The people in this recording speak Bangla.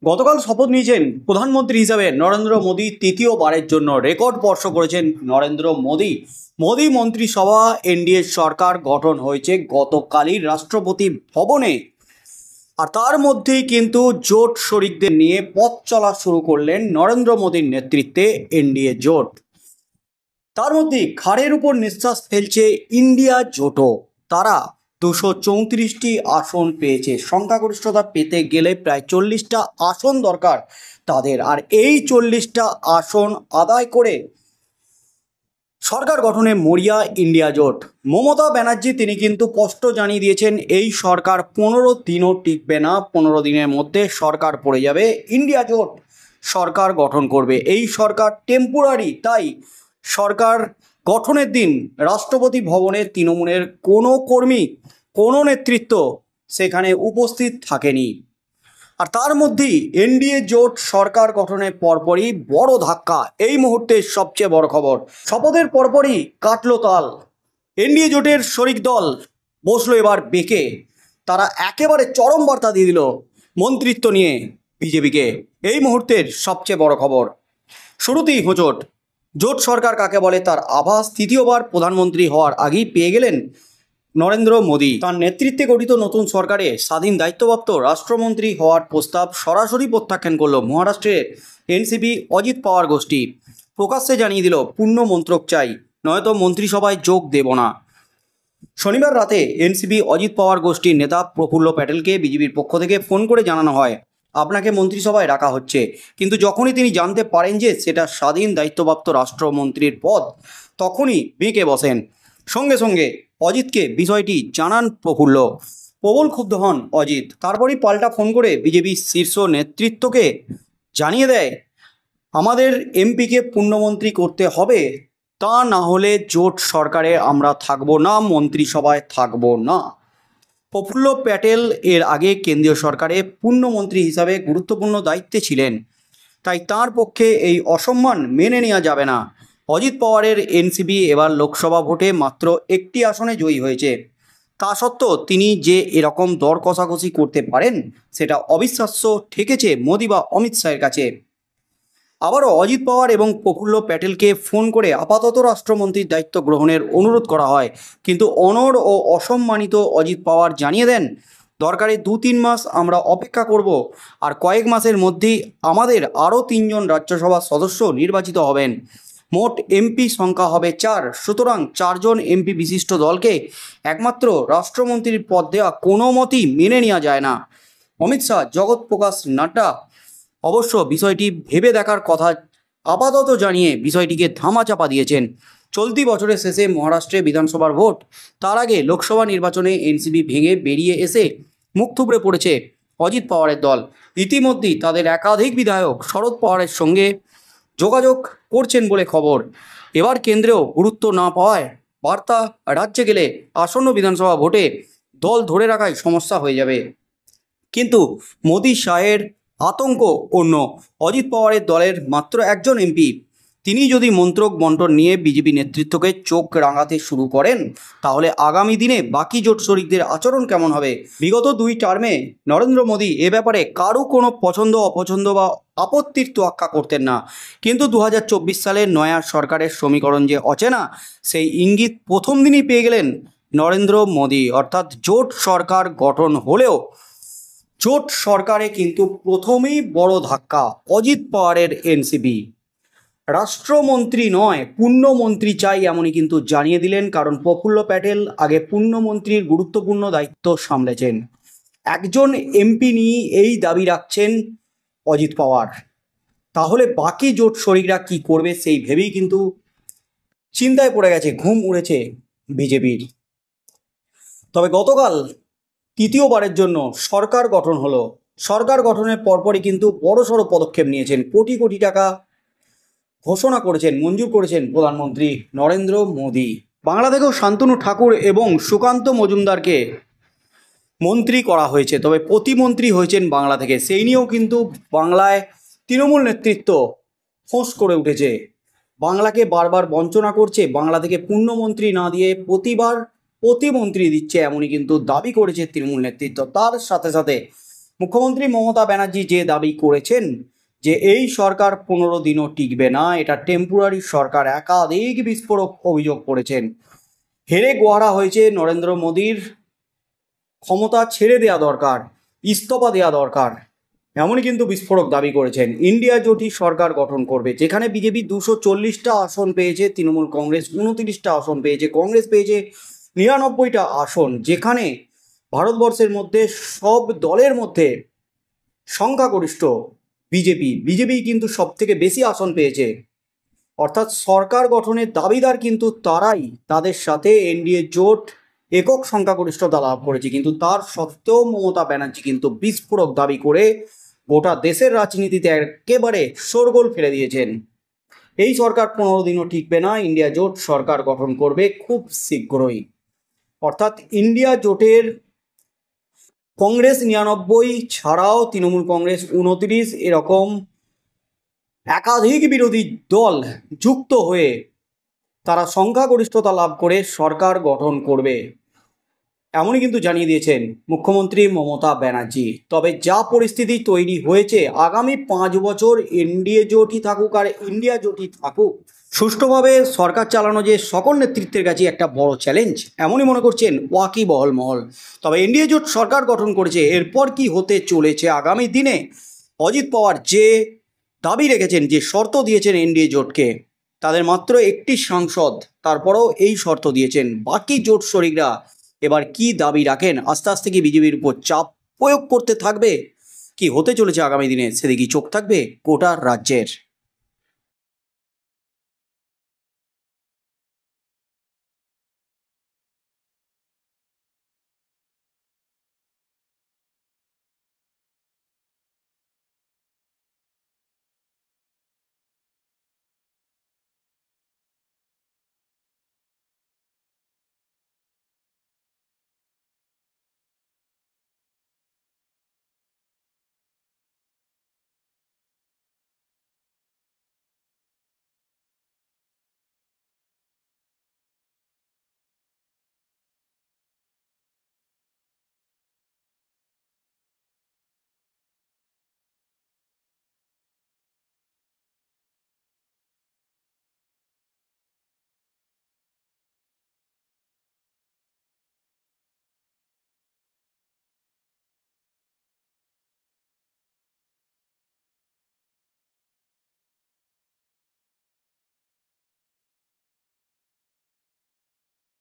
গতকাল শপথ নিয়েছেন প্রধানমন্ত্রী হিসাবে নরেন্দ্র মোদী। তৃতীয়বারের জন্য রেকর্ড স্পর্শ করেছেন নরেন্দ্র মোদী। মোদী মন্ত্রিসভা এনডিএ সরকার গঠন হয়েছে গতকালই রাষ্ট্রপতি ভবনে। আর তার মধ্যেই কিন্তু জোট শরিকদের নিয়ে পথ চলা শুরু করলেন নরেন্দ্র মোদীর নেতৃত্বে এনডিএ জোট। তার মধ্যে ঘাড়ের উপর নিঃশ্বাস ফেলছে ইন্ডিয়া জোটও। তারা 234টি আসন পেয়েছে। সংখ্যাগরিষ্ঠতা পেতে গেলে প্রায় 40টা আসন দরকার তাদের। আর এই 40টা আসন আদায় করে সরকার গঠনে মরিয়া ইন্ডিয়া জোট। মমতা ব্যানার্জি তিনি কিন্তু স্পষ্ট জানিয়ে দিয়েছেন এই সরকার 15 দিনও টিকবে না। 15 দিনের মধ্যে সরকার পড়ে যাবে। ইন্ডিয়া জোট সরকার গঠন করবে। এই সরকার টেম্পোরারি, তাই সরকার গঠনের দিন রাষ্ট্রপতি ভবনে তৃণমূলের কোনো কর্মী, কোনো নেতৃত্ব সেখানে উপস্থিত থাকেনি। আর তার মধ্যেই এনডিএ জোট সরকার গঠনের পরপরই বড় ধাক্কা। এই মুহূর্তে সবচেয়ে বড় খবর, শপথের পরপরই কাটলো তাল। এনডিএ জোটের শরিক দল বসলো এবার বেঁকে। তারা একেবারে চরম বার্তা দিয়ে দিল মন্ত্রিত্ব নিয়ে বিজেপিকে। এই মুহূর্তের সবচেয়ে বড় খবর। শুরুতেই হোঁচট। জোট সরকার কাকে বলে তার আভাস তৃতীয়বার প্রধানমন্ত্রী হওয়ার আগেই পেয়ে গেলেন নরেন্দ্র মোদী। তার নেতৃত্বে গঠিত নতুন সরকারে স্বাধীন দায়িত্বপ্রাপ্ত রাষ্ট্রমন্ত্রী হওয়ার প্রস্তাব সরাসরি প্রত্যাখ্যান করল মহারাষ্ট্রের এনসিপি অজিত পাওয়ার গোষ্ঠী। প্রকাশ্যে জানিয়ে দিল পূর্ণ মন্ত্রক চাই, নয়তো মন্ত্রিসভায় যোগ দেব না। শনিবার রাতে এনসিপি অজিত পাওয়ার গোষ্ঠীর নেতা প্রফুল্ল প্যাটেলকে বিজেপির পক্ষ থেকে ফোন করে জানানো হয় আপনাকে মন্ত্রিসভায় রাখা হচ্ছে। কিন্তু যখনই তিনি জানতে পারেন যে সেটা স্বাধীন দায়িত্বপ্রাপ্ত রাষ্ট্রমন্ত্রীর পদ, তখনই বেঁকে বসেন। সঙ্গে সঙ্গে অজিতকে বিষয়টি জানান প্রফুল্ল। প্রবল ক্ষুব্ধ হন অজিত। তারপরই পাল্টা ফোন করে বিজেপির শীর্ষ নেতৃত্বকে জানিয়ে দেয় আমাদের এমপিকে পূর্ণমন্ত্রী করতে হবে, তা না হলে জোট সরকারে আমরা থাকবো না, মন্ত্রিসভায় থাকবো না। প্রফুল্ল প্যাটেল এর আগে কেন্দ্রীয় সরকারে পূর্ণমন্ত্রী হিসাবে গুরুত্বপূর্ণ দায়িত্বে ছিলেন, তাই তার পক্ষে এই অসম্মান মেনে নেওয়া যাবে না। অজিত পাওয়ারের এনসিপি এবার লোকসভা ভোটে মাত্র একটি আসনে জয়ী হয়েছে। তা সত্ত্বেও তিনি যে এরকম দর কষাকষি করতে পারেন সেটা অবিশ্বাস্য ঠেকেছে মোদি বা অমিত শাহের কাছে। আবারও অজিত পাওয়ার এবং প্রফুল্ল প্যাটেলকে ফোন করে আপাতত রাষ্ট্রমন্ত্রীর দায়িত্ব গ্রহণের অনুরোধ করা হয়। কিন্তু অনড় ও অসম্মানিত অজিত পাওয়ার জানিয়ে দেন দরকারে 2-3 মাস আমরা অপেক্ষা করব, আর কয়েক মাসের মধ্যেই আমাদের আরও 3 জন রাজ্যসভার সদস্য নির্বাচিত হবেন। মোট এমপি সংখ্যা হবে 4। সুতরাং 4 জন এমপি বিশিষ্ট দলকে একমাত্র রাষ্ট্রমন্ত্রীর পদ দেওয়া কোনো মতেই মেনে নেওয়া যায় না। অমিত শাহ, জগৎ প্রকাশ নাড্ডা অবশ্য বিষয়টি ভেবে দেখার কথা আপাতত জানিয়ে বিষয়টিকে ধামাচাপা দিয়েছেন। চলতি বছরের শেষে মহারাষ্ট্রে বিধানসভার ভোট, তার আগে লোকসভা নির্বাচনে এনসিপি ভেঙে বেরিয়ে এসে মুখ থুবড়ে পড়েছে অজিত পাওয়ারের দল। ইতিমধ্যেই তাদের একাধিক বিধায়ক শরদ পাওয়ারের সঙ্গে যোগাযোগ করছেন বলে খবর। এবার কেন্দ্রেও গুরুত্ব না পাওয়ায় বার্তা রাজ্যে গেলে আসন্ন বিধানসভা ভোটে দল ধরে রাখাই সমস্যা হয়ে যাবে। কিন্তু মোদি শাহের আতঙ্ক অন্য। অজিত পাওয়ারের দলের মাত্র একজন এমপি, তিনি যদি মন্ত্রক বন্টন নিয়ে বিজেপি নেতৃত্বকে চোখ রাঙাতে শুরু করেন, তাহলে আগামী দিনে বাকি জোট শরিকদের আচরণ কেমন হবে? বিগত 2 টার্মে নরেন্দ্র মোদী এ ব্যাপারে কারো কোনো পছন্দ অপছন্দ বা আপত্তির তোয়াক্কা করতেন না। কিন্তু 2024 সালের নয়া সরকারের সমীকরণ যে অচেনা, সেই ইঙ্গিত প্রথম দিনই পেয়ে গেলেন নরেন্দ্র মোদী। অর্থাৎ জোট সরকার গঠন হলেও জোট সরকারে কিন্তু প্রথমেই বড় ধাক্কা। অজিত পাওয়ারের এনসিপি রাষ্ট্রমন্ত্রী নয়, পূর্ণমন্ত্রী চাই, এমনই কিন্তু জানিয়ে দিলেন। কারণ প্রফুল্ল প্যাটেল আগে পূর্ণমন্ত্রীর গুরুত্বপূর্ণ দায়িত্ব সামলেছেন। একজন এমপি নিয়ে এই দাবি রাখছেন অজিত পাওয়ার। তাহলে বাকি জোট শরিকরা কি করবে সেই ভেবেই কিন্তু চিন্তায় পড়ে গেছে, ঘুম উড়েছে বিজেপির। তবে গতকাল তৃতীয়বারের জন্য সরকার গঠন হলো। সরকার গঠনের পরপরই কিন্তু বড়সড় পদক্ষেপ নিয়েছেন। কোটি কোটি টাকা ঘোষণা করেছেন, মঞ্জুর করেছেন প্রধানমন্ত্রী নরেন্দ্র মোদী। বাংলা থেকেও শান্তনু ঠাকুর এবং সুকান্ত মজুমদারকে মন্ত্রী করা হয়েছে, তবে প্রতিমন্ত্রী হয়েছেন বাংলা থেকে। সেই নিয়েও কিন্তু বাংলায় তৃণমূল নেতৃত্ব ফোঁস করে উঠেছে। বাংলাকে বারবার বঞ্চনা করছে, বাংলা থেকে পূর্ণমন্ত্রী না দিয়ে প্রতিবার প্রতিমন্ত্রী দিচ্ছে, এমনই কিন্তু দাবি করেছে তৃণমূল নেতৃত্ব। তার সাথে সাথে মুখ্যমন্ত্রী মমতা ব্যানার্জি যে দাবি করেছেন যে এই সরকার 15 দিনও টিকবে না, এটা টেম্পোরারি সরকার, একাধিক বিস্ফোরক অভিযোগ করেছেন। হেরে গোহারা হয়েছে নরেন্দ্র মোদীর, ক্ষমতা ছেড়ে দেওয়া দরকার, ইস্তফা দেওয়া দরকার, এমনই কিন্তু বিস্ফোরক দাবি করেছেন। ইন্ডিয়া জোটই সরকার গঠন করবে, যেখানে বিজেপি 240টা আসন পেয়েছে, তৃণমূল কংগ্রেস 29টা আসন পেয়েছে, কংগ্রেস পেয়েছে 99টা আসন, যেখানে ভারতবর্ষের মধ্যে সব দলের মধ্যে সংখ্যাগরিষ্ঠ বিজেপি কিন্তু সব থেকে বেশি আসন পেয়েছে। অর্থাৎ সরকার গঠনের দাবিদার কিন্তু তারাই, তাদের সাথে এনডিএ জোট একক সংখ্যাগরিষ্ঠতা লাভ করেছে। কিন্তু তার সত্ত্বেও মমতা ব্যানার্জি কিন্তু বিস্ফোরক দাবি করে গোটা দেশের রাজনীতিতে একেবারে শোরগোল ফেলে দিয়েছেন। এই সরকার 15 দিনও টিকবে না, ইন্ডিয়া জোট সরকার গঠন করবে খুব শীঘ্রই। অর্থাৎ ইন্ডিয়া জোটের কংগ্রেস 99 ছাড়াও তৃণমূল কংগ্রেস 29, এরকম একাধিক বিরোধী দল যুক্ত হয়ে তারা সংখ্যাগরিষ্ঠতা লাভ করে সরকার গঠন করবে, এমনই কিন্তু জানিয়ে দিয়েছেন মুখ্যমন্ত্রী মমতা ব্যানার্জি। তবে যা পরিস্থিতি তৈরি হয়েছে, আগামী 5 বছর এনডিএ জোটই থাকুক আর ইন্ডিয়া জোটই থাকুক, সুষ্ঠুভাবে সরকার চালানো যে সকল নেতৃত্বের কাছে একটা বড় চ্যালেঞ্জ, এমনই মনে করছেন ওয়াকিবহল মহল। তবে এনডিএ জোট সরকার গঠন করেছে, এরপর কি হতে চলেছে আগামী দিনে? অজিত পাওয়ার যে দাবি রেখেছেন, যে শর্ত দিয়েছেন এনডিএ জোটকে, তাদের মাত্র একটি সাংসদ, তারপরেও এই শর্ত দিয়েছেন। বাকি জোট শরিকরা এবার কি দাবি রাখেন? আস্তে আস্তে কি বিজেপির উপর চাপ প্রয়োগ করতে থাকবে? কি হতে চলেছে আগামী দিনে, সেদিকেই চোখ থাকবে গোটা রাজ্যের।